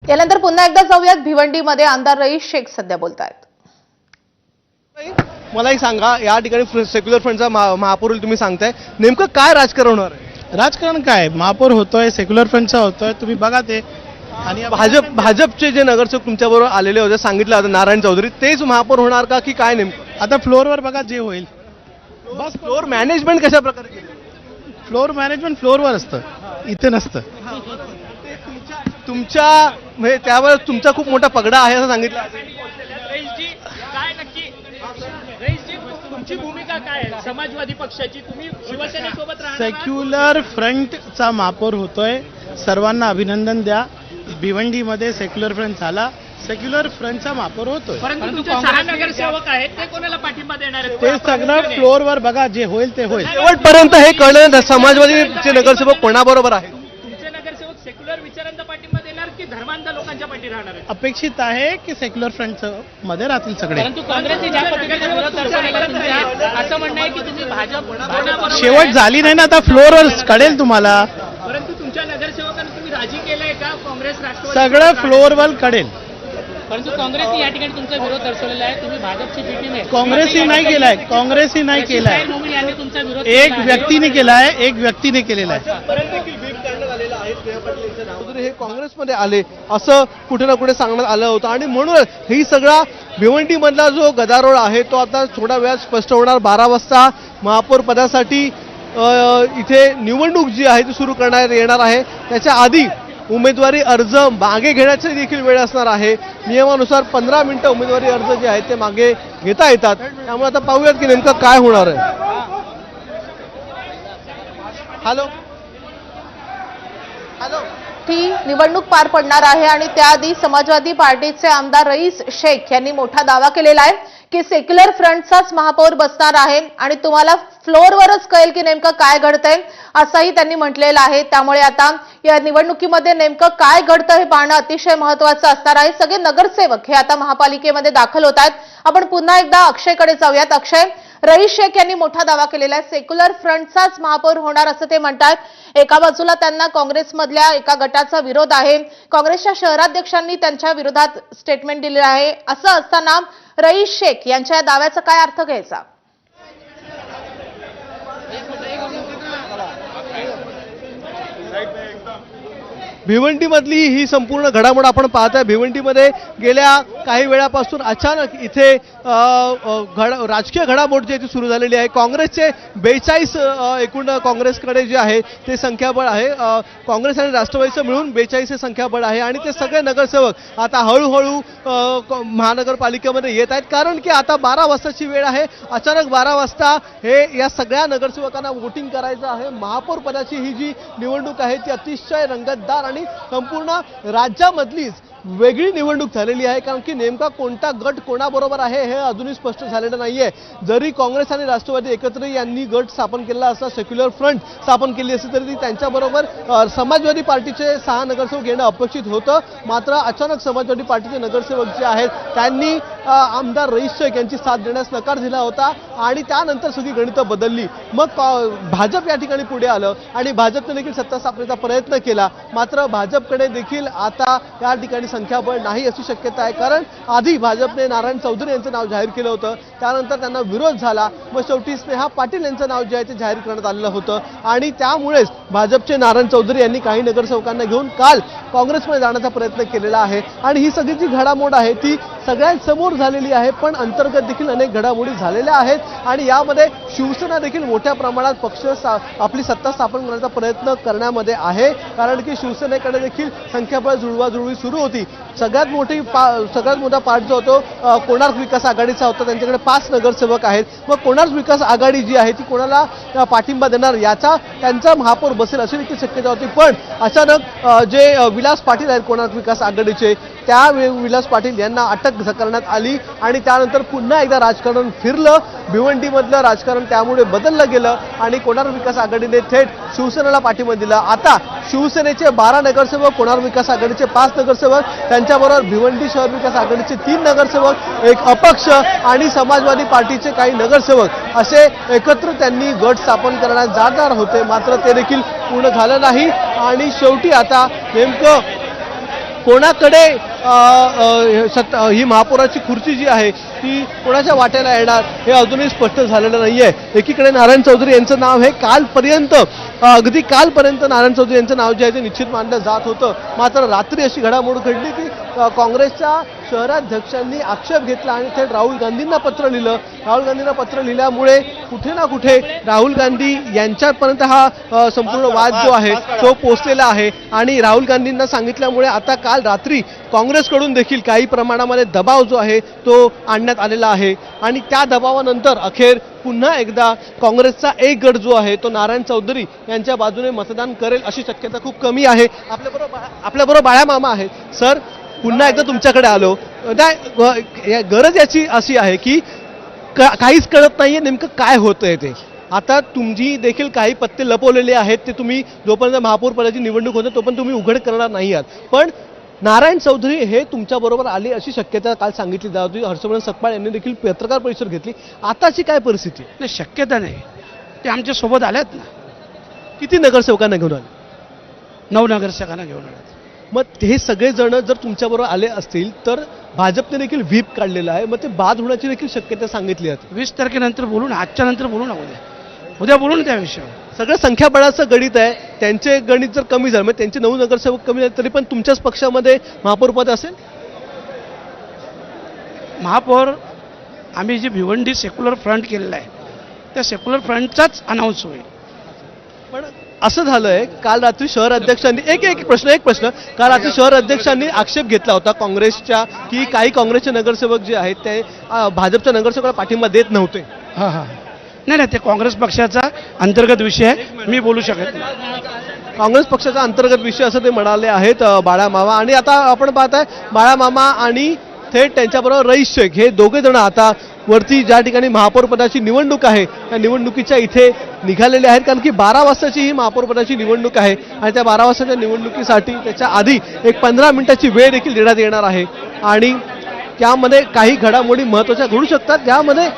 यानंतर पुन्हा एकदा जाऊयात भिवंडीमध्ये आमदार रईस शेख सध्या बोलतायत। मला एक सांगा, या ठिकाणी सेक्युलर फ्रंटचा महापौर तुम्ही सांगताय, नेमकं काय राजकारण होणार आहे? राजकारण काय, महापौर होतोय, सेक्युलर फ्रंटचा होतोय, तुम्ही बघा ते। आणि भाजपचे जे नगरसेवक तुमच्याबरोबर आलेले होते, सांगितलं होतं नारायण चौधरी, तेच महापौर होणार का की काय नेमकं? आता फ्लोअरवर बघा जे होईल। बस फ्लोअर मॅनेजमेंट कशा प्रकारे केलं? फ्लोअर मॅनेजमेंट फ्लोअरवर असतं, इथे नसतं। तुमच्या म्हणजे त्यावेळेस तुमचा खूप मोठा पगडा आहे असं सांगितलं। तुमची भूमिका काय आहे समाजवादी पक्षाची? तुम्ही शिवसेनेसोबत राहणार? सेक्युलर फ्रंटचा महापौर होतोय, सर्वांना अभिनंदन द्या। भिवंडीमध्ये सेक्युलर फ्रंट झाला, सेक्युलर फ्रंटचा महापौर होतोय। परंतु तुमचे 6 नगरसेवक आहेत, ते कोणाला पाठिंबा देणार आहेत? ते सगळं फ्लोअरवर बघा, जे होईल ते होईल। शेवटपर्यंत हे कळलं समाजवादीचे नगरसेवक कोणाबरोबर आहेत? तुमचे नगरसेवक सेक्युलर विचारांचा पाठिंबा देणार की धर्मांध लोकांच्या पाठी राहणार आहेत? अपेक्षित आहे की सेक्युलर फ्रंट मध्ये राहतील सगळे। परंतु काँग्रेसने ज्या पद्धतीने विरोध दर्शवलेला तुमचा असं म्हणणं आहे की तुम्ही भाजप शेवट झाली नाही ना, आता फ्लोअरवर कळेल तुम्हाला। परंतु तुमच्या नगरसेवकांना तुम्ही राजी केलंय का काँग्रेस राष्ट्रवादी? सगळं फ्लोअरवर कळेल। परंतु काँग्रेसने या ठिकाणी तुमचा विरोध दर्शवलेला आहे, तुम्ही भाजपची बी टीम आहे। काँग्रेसही नाही केलाय, काँग्रेसही नाही केलाय, यांनी तुमचा विरोध एक व्यक्तीने केलाय, एक व्यक्तीने केलेला आहे। चौधरी हे काँग्रेसमध्ये आले असं कुठे ना कुठे सांगण्यात आलं होतं आणि म्हणून ही सगळा भिवंडीमधला जो गदारोळ आहे तो आता थोडा वेळात स्पष्ट होणार। 12 वाजता महापौर पदासाठी इथे निवडणूक जी आहे ती सुरू करण्यात येणार आहे। त्याच्या आधी उमेदवारी अर्ज मागे घेण्याची देखील वेळ असणार आहे। नियमानुसार 15 मिनिटं उमेदवारी अर्ज जे आहेत ते मागे घेता येतात। त्यामुळे आता पाहूयात की नेमकं काय होणार आहे। हॅलो हॅलो ती निवडणूक पार पडणार आहे आणि त्याआधी समाजवादी पार्टीचे आमदार रईस शेख यांनी मोठा दावा केलेला आहे की सेक्युलर फ्रंटचाच महापौर बसणार आहे आणि तुम्हाला फ्लोअरवरच कळेल की नेमकं काय घडतंय असंही त्यांनी म्हटलेलं आहे। त्यामुळे आता या निवडणुकीमध्ये नेमकं काय घडतं हे पाहणं अतिशय महत्त्वाचं असणार आहे। सगळे नगरसेवक हे आता महापालिकेमध्ये दाखल होत आहेत। आपण पुन्हा एकदा अक्षयकडे जाऊयात। अक्षय, रईस शेख यांनी मोठा दावा केलेला आहे, सेक्युलर फ्रंटचाच महापौर होणार असं ते म्हणतात। एका बाजूला त्यांना काँग्रेसमधल्या एका गटाचा विरोध आहे, काँग्रेसच्या शहराध्यक्षांनी त्यांच्या विरोधात स्टेटमेंट दिले आहे। असं असताना रईस शेख यांच्या या दाव्याचा काय अर्थ घ्यायचा? भिवंडीमधली ही संपूर्ण घडामोड आपण पाहताय। भिवंडीमध्ये गेल्या काही वेळापासून अचानक इथे राजकीय घडामोड जी ती सुरू झालेली आहे। काँग्रेसचे 42 एकूण काँग्रेसकडे जे आहे ते संख्याबळ आहे, काँग्रेस आणि राष्ट्रवादीचं मिळून 42 हे संख्याबळ आहे आणि ते सगळे नगरसेवक आता हळूहळू महानगरपालिकेमध्ये येत आहेत, कारण की आता 12 वाजताची वेळ आहे। अचानक 12 वाजता हे या सगळ्या नगरसेवकांना वोटिंग करायचं आहे। महापौर पदाची ही जी निवडणूक आहे ती अतिशय रंगतदार आणि संपूर्ण राज्यामधलीच वेगळी निवडणूक झालेली आहे, कारण की नेमका कोणता गट कोणाबरोबर आहे हे अजूनही स्पष्ट झालेलं नाहीये। जरी काँग्रेस आणि राष्ट्रवादी एकत्र यांनी गट स्थापन केला असता, सेक्युलर फ्रंट स्थापन केली असती, तरी त्यांच्याबरोबर समाजवादी पार्टीचे 6 नगरसेवक येणं अपेक्षित होतं। मात्र अचानक समाजवादी पार्टीचे नगरसेवक जे आहेत त्यांनी आमदार रईस शेख यांची साथ देण्यास नकार दिला होता आणि त्यानंतर सगळी गणितं बदलली। मग भाजप या ठिकाणी पुढे आलं आणि भाजपने देखील सत्ता स्थापनेचा प्रयत्न केला। मात्र भाजपकडे देखील आता या ठिकाणी संख्याबळ नाही अशी शक्यता आहे, कारण आधी भाजपने नारायण चौधरी यांचं नाव जाहीर केलं होतं, त्यानंतर त्यांना विरोध झाला, मग शेवटी स्नेहा पाटील यांचं नाव जे आहे ते जाहीर करण्यात आलेलं होतं आणि त्यामुळेच भाजपचे नारायण चौधरी यांनी काही नगरसेवकांना घेऊन काल काँग्रेसमध्ये जाण्याचा प्रयत्न केलेला आहे। आणि ही सगळी जी घडामोड आहे ती सगळ्यांसमोर झालेली आहे, पण अंतर्गत देखील अनेक घडामोडी झालेल्या आहेत आणि यामध्ये शिवसेना देखील मोठ्या प्रमाणात पक्ष आपली सत्ता स्थापन करण्याचा प्रयत्न करण्यामध्ये आहे, कारण की शिवसेनेकडे देखील संख्याबळ जुळवाजुळवी सुरू होती। सगळ्यात मोठा पार्ट जो होतो कोणार्क विकास आघाडीचा होता, त्यांच्याकडे 5 नगरसेवक आहेत। मग कोणार्क विकास आघाडी जी आहे ती कोणाला पाठिंबा देणार याचा त्यांचा महापौर बसेल अशी देखील शक्यता होती, पण अचानक जे विलास पाटील आहेत कोणार्क विकास आघाडीचे, त्या विलास पाटील यांना अटक करण्यात आली आणि त्यानंतर पुन्हा एकदा राजकारण फिरलं। भिवंडीमधलं राजकारण त्यामुळे बदललं गेलं आणि कोणार्क विकास आघाडीने थेट शिवसेनेला पाठिंबा दिला। आता शिवसेनेचे 12 नगरसेवक, कोणार्क विकास आघाडीचे 5 नगरसेवक, त्यांच्याबरोबर भिवंडी शहर विकास आघाडीचे 3 नगरसेवक, एक अपक्ष आणि समाजवादी पार्टीचे काही नगरसेवक असे एकत्र त्यांनी गट स्थापन करण्यात जाणार होते, मात्र ते देखील पूर्ण झालं नाही आणि शेवटी आता नेमकं कोणाकडे ही महापौराची खुर्ची जी आहे ती कोणाच्या वाट्याला येणार हे अजूनही स्पष्ट झालेलं नाहीये. एकीकडे नारायण चौधरी यांचं नाव हे अगदी कालपर्यंत नारायण चौधरी यांचं नाव जे आहे ते निश्चित मानलं जात होतं. मात्र रात्री अशी घडामोड घडली की काँग्रेसच्या शहराध्यक्षांनी आक्षेप घेतला आणि थेट राहुल गांधींना पत्र लिहिलं. राहुल गांधींना पत्र लिहिल्यामुळे कुठे ना कुठे राहुल गांधी यांच्यापर्यंत हा संपूर्ण वाद जो आहे तो पोहोचलेला आहे. आणि राहुल गांधींना सांगितल्यामुळे आता काल रात्री काँग्रेसकडून देखील काही प्रमाणामध्ये दबाव जो आहे तो आणण्यात आलेला आहे. आणि त्या दबावानंतर अखेर पुन्हा एकदा काँग्रेसचा एक गट जो आहे तो नारायण चौधरी यांच्या बाजूने मतदान करेल अशी शक्यता खूप कमी आहे. आपल्याबरोबर बाळा मामा आहेत. सर, पुन्हा एकदा तुमच्याकडे आलो. गरज याची अशी आहे की काहीच कळत नाहीये नेमकं काय होतंय ते. आता तुमची देखील काही पत्ते लपवलेले आहेत ते तुम्ही जोपर्यंत महापौर पदाची निवडणूक होते तोपर्यंत तुम्ही उघड करणार नाही आहात. पण नारायण चौधरी हे तुमच्याबरोबर आले अशी शक्यता काल सांगितली जात होती. हर्षवर्धन सकपाळ यांनी देखील पत्रकार परिषद घेतली. आताची काय परिस्थिती? नाही, शक्यता नाही. ते आमच्या सोबत आल्यात ना. किती नगरसेवकांना घेऊन आले? 9 नगरसेवकांना घेऊन आल्यात. मग हे सगळे जण जर तुमच्याबरोबर आले असतील तर भाजपने देखील व्हीप काढलेला आहे. मग ते बाद होण्याची देखील शक्यता सांगितली जाते. 20 तारखेनंतर बोलू ना, आजच्या नंतर बोलू ना. उद्या बोलू ना त्या विषयावर. सगळं संख्याबळाचं गणित आहे. त्यांचे गणित जर कमी झालं म्हणजे त्यांचे 9 नगरसेवक कमी झाले तरी पण तुमच्याच पक्षामध्ये महापौर पद असेल. महापौर आम्ही जे भिवंडी सेक्युलर फ्रंट केलेला आहे त्या सेक्युलर फ्रंटचाच अनाऊन्स होईल. पण असं झालंय काल रात्री शहर अध्यक्षांनी एक प्रश्न काल रात्री शहर अध्यक्षांनी आक्षेप घेतला होता काँग्रेसच्या की काही काँग्रेसचे नगरसेवक जे आहेत ते भाजपच्या नगरसेवकाला पाठिंबा देत नव्हते. नाही, ते काँग्रेस पक्षाचा अंतर्गत विषय आहे. मी बोलू शकत नाही. काँग्रेस पक्षाचा अंतर्गत विषय असं ते म्हणाले आहेत बाळामामा. आणि आता आपण पाहताय बाळामामा आणि थेट त्यांच्याबरोबर रईस शेख हे दोघे जण आता वरती ज्या ठिकाणी महापौर पदाची निवडणूक आहे त्या निवडणुकीच्या इथे निघालेले आहेत. कारण की 12 वाजताची ही महापौर पदाची निवडणूक आहे आणि त्या 12 वाजताच्या निवडणुकीसाठी त्याच्या आधी एक 15 मिनिटाची वेळ देखील देण्यात येणार आहे. आणि त्यामध्ये काही घडामोडी महत्त्वाच्या घडू शकतात. त्यामध्ये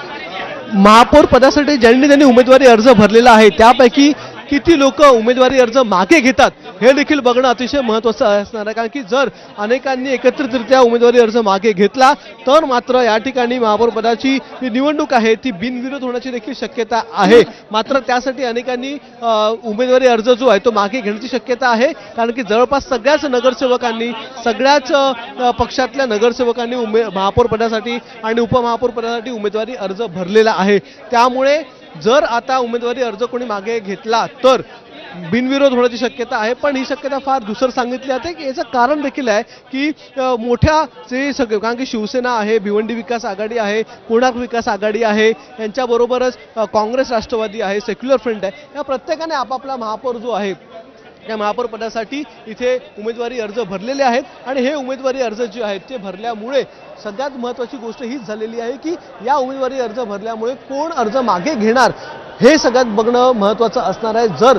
महापौर पदासाठी ज्यांनी उमेदवारी अर्ज भरलेला आहे त्यापैकी किती लोक उमेदवारी अर्ज मागे घेतात हे देखील बघणं अतिशय महत्त्वाचं असणार आहे. कारण की जर अनेकांनी एकत्रितरित्या उमेदवारी अर्ज मागे घेतला तर मात्र या ठिकाणी महापौर पदाची जी निवडणूक आहे ती बिनविरोध होण्याची देखील शक्यता आहे. मात्र त्यासाठी अनेकांनी उमेदवारी अर्ज जो आहे तो मागे घेण्याची शक्यता आहे. कारण की जवळपास सगळ्याच नगरसेवकांनी सगळ्याच पक्षातल्या नगरसेवकांनी महापौर पदासाठी आणि उपमहापौर पदासाठी उमेदवारी अर्ज भरलेला आहे. त्यामुळे जर आता उमेदवारी अर्ज कोणी मागे घेतला तर बिनविरोध होण्याची शक्यता आहे. पण ही शक्यता फार धुसर सांगितली जाते की याचं कारण देखील आहे की मोठ्या जे सगळे कारण की शिवसेना आहे, भिवंडी विकास आघाडी आहे, कोणार्क विकास आघाडी आहे, यांच्याबरोबरच काँग्रेस राष्ट्रवादी आहे, सेक्युलर फ्रंट आहे, या प्रत्येकाने आपापला महापौर जो आहे त्या महापौर पदासाठी इथे उमेदवारी अर्ज भरलेले आहेत. आणि हे उमेदवारी अर्ज जे आहेत ते भरल्यामुळे सगळ्यात महत्त्वाची गोष्ट हीच झालेली आहे की या उमेदवारी अर्ज भरल्यामुळे कोण अर्ज मागे घेणार हे सगळ्यात बघणं महत्त्वाचं असणार आहे. जर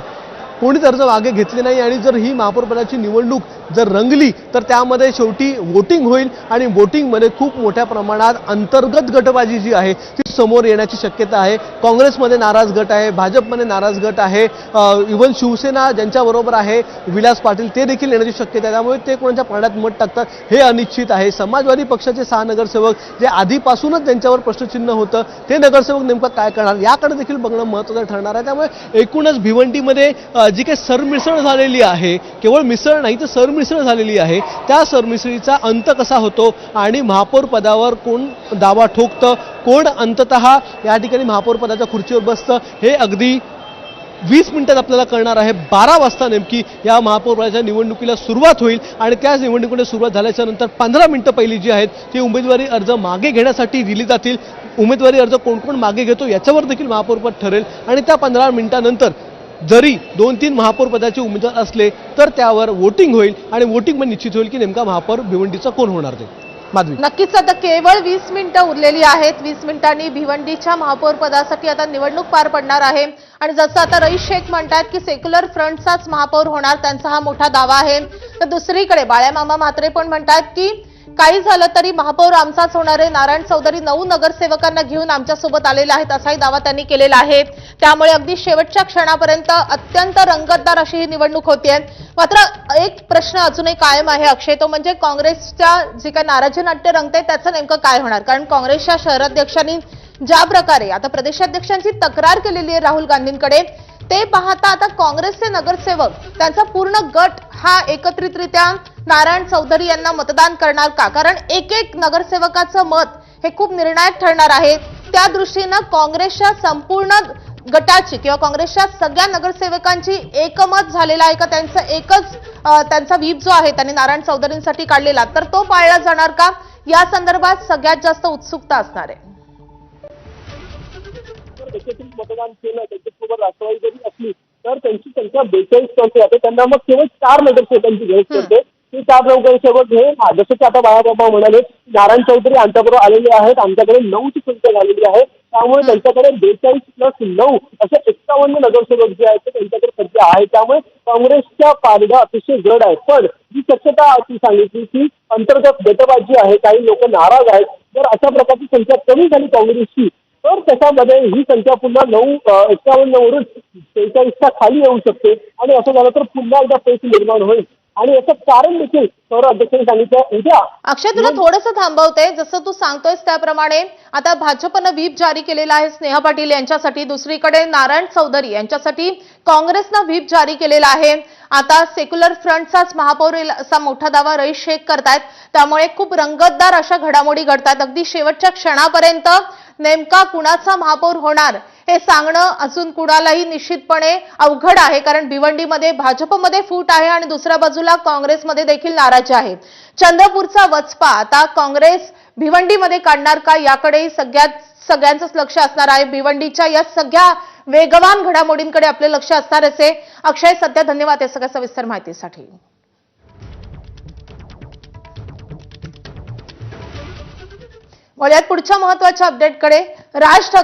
कोणीच अर्ज मागे घेतले नाही आणि जर ही महापौर पदाची निवडणूक जर रंगली तर त्यामध्ये शेवटी वोटिंग होईल आणि वोटिंगमध्ये खूप मोठ्या प्रमाणात अंतर्गत गटबाजी जी आहे ती समोर येण्याची शक्यता आहे. काँग्रेसमध्ये नाराज गट आहे, भाजपमध्ये नाराज गट आहे, इव्हन शिवसेना ज्यांच्याबरोबर आहे विलास पाटील ते देखील येण्याची शक्यता आहे. त्यामुळे ते कोणाच्या पाण्यात मत टाकतात हे अनिश्चित आहे. समाजवादी पक्षाचे 6 नगरसेवक जे आधीपासूनच त्यांच्यावर प्रश्नचिन्ह होतं ते नगरसेवक नेमकं काय करणार याकडे देखील बघणं महत्त्वाचं ठरणार आहे. त्यामुळे एकूणच भिवंडीमध्ये जी काही सरमिसळ झालेली आहे, केवळ मिसळ नाही तर सरमिसळ झालेली आहे, त्या सरमिसळीचा अंत कसा होतो आणि महापौर पदावर कोण दावा ठोकतं, कोण अंततः या ठिकाणी महापौर पदाच्या खुर्चीवर बसतं हे अगदी 20 मिनिटात आपल्याला कळणार आहे. 12 वाजता नेमकी या महापौर पदाच्या निवडणुकीला सुरुवात होईल आणि त्याच निवडणुकीला सुरुवात झाल्याच्या नंतर 15 मिनिटं पहिली जी आहेत ती उमेदवारी अर्ज मागे घेण्यासाठी दिली जातील. उमेदवारी अर्ज कोण कोण मागे घेतो याच्यावर देखील महापौर पद ठरेल आणि त्या 15 मिनिटानंतर जरी 2-3 महापौर पदाचे उमेदवार असले तर त्यावर वोटिंग होईल आणि वोटिंग निश्चित होईल की नेमका महापौर भिवंडीचा कोण होणार ते. माधवी, नक्कीच आता केवळ 20 मिनिटं उरलेली आहेत. 20 मिनिटांनी भिवंडीच्या महापौर पदासाठी आता निवडणूक पार पडणार आहे. आणि जसं आता रईस शेख म्हणतात की सेक्युलर फ्रंटचाच महापौर होणार, त्यांचा हा मोठा दावा आहे. तर दुसरीकडे बाळामामा म्हात्रे पण म्हणतात की काही झालं तरी महापौर आमचाच होणार आहे. नारायण चौधरी 9 नगरसेवकांना घेऊन आमच्यासोबत आलेले आहेत असाही दावा त्यांनी केलेला आहे. त्यामुळे अगदी शेवटच्या क्षणापर्यंत अत्यंत रंगतदार अशी ही निवडणूक होतीये. मात्र एक प्रश्न अजूनही कायम आहे अक्षय, तो म्हणजे काँग्रेसच्या जी काही नाराजी नाट्य रंगते त्याचं नेमकं काय होणार. कारण काँग्रेसच्या शहराध्यक्षांनी ज्या प्रकारे आता प्रदेशाध्यक्षांची तक्रार केलेली आहे राहुल गांधींकडे, ते पाहता आता काँग्रेसचे नगरसेवक त्यांचा पूर्ण गट हा एकत्रितरित्या नारायण चौधरी यांना मतदान करणार का. कारण एक एक नगरसेवकाचं मत हे खूप निर्णायक ठरणार आहे. त्या दृष्टीनं काँग्रेसच्या संपूर्ण गटाची किंवा काँग्रेसच्या सगळ्या नगरसेवकांची एकमत झालेला आहे का, त्यांचं एकच त्यांचा व्हीप जो आहे त्यांनी नारायण चौधरींसाठी काढलेला, तर तो पाळला जाणार का, या संदर्भात सगळ्यात जास्त उत्सुकता असणार आहे. एकत्रित मतदान केलं त्यांच्यासोबत राष्ट्रवादी जरी असली तर त्यांची संख्या 42% आहे. त्यांना मग केवळ 4 नगरसेवकांची गरज पडते. ते 4 नगरसेवक हे जसं की आता बाळाबाबा म्हणाले नारायण चौधरी आमच्याबरोबर आलेले आहेत, आमच्याकडे 9ची संख्या झालेली आहे. त्यामुळे त्यांच्याकडे 42+9 असे 51 नगरसेवक जे आहेत ते त्यांच्याकडे सध्या आहे. त्यामुळे काँग्रेसच्या पारडा अतिशय जड आहे. पण जी शक्यता ती सांगितली की अंतर्गत गटबाजी आहे, काही लोक नाराज आहेत. जर अशा प्रकारची संख्या कमी झाली काँग्रेसची तर त्याच्यामध्ये ही संख्या पुन्हा 51 वरून 43च्या खाली येऊ शकते आणि असं झालं तर पुन्हा एकदा पेच निर्माण होईल. आणि याचं कारण देखील शहर अध्यक्षांनी सांगितलं. उद्या अक्षय तुला थोडंसं थांबवते, जसं तू सांगतोयस त्याप्रमाणे आता भाजपनं व्हीप जारी केलेला आहे स्नेहा पाटील यांच्यासाठी, दुसरीकडे नारायण चौधरी यांच्यासाठी काँग्रेसनं व्हीप जारी केलेला आहे. आता सेक्युलर फ्रंटचाच महापौर येईल असा मोठा दावा रईस शेख करतायत. त्यामुळे खूप रंगतदार अशा घडामोडी घडतात. अगदी शेवटच्या क्षणापर्यंत नेमका कुणाचा महापौर होणार हे सांगणं अजून कुणालाही निश्चितपणे अवघड आहे. कारण भिवंडीमध्ये भाजपमध्ये फूट आहे आणि दुसऱ्या बाजूला काँग्रेसमध्ये देखील नाराजी आहे. चंद्रपूरचा वचपा आता काँग्रेस भिवंडीमध्ये काढणार का, याकडेही सगळ्यांचंच लक्ष असणार आहे. भिवंडीच्या या सगळ्या वेगवान घडामोडींकडे आपले लक्ष असणारच आहे. अक्षय, सध्या धन्यवाद या सगळ्या सविस्तर माहितीसाठी. वळूयात पुढच्या महत्त्वाच्या अपडेटकडे. राज ठाकरे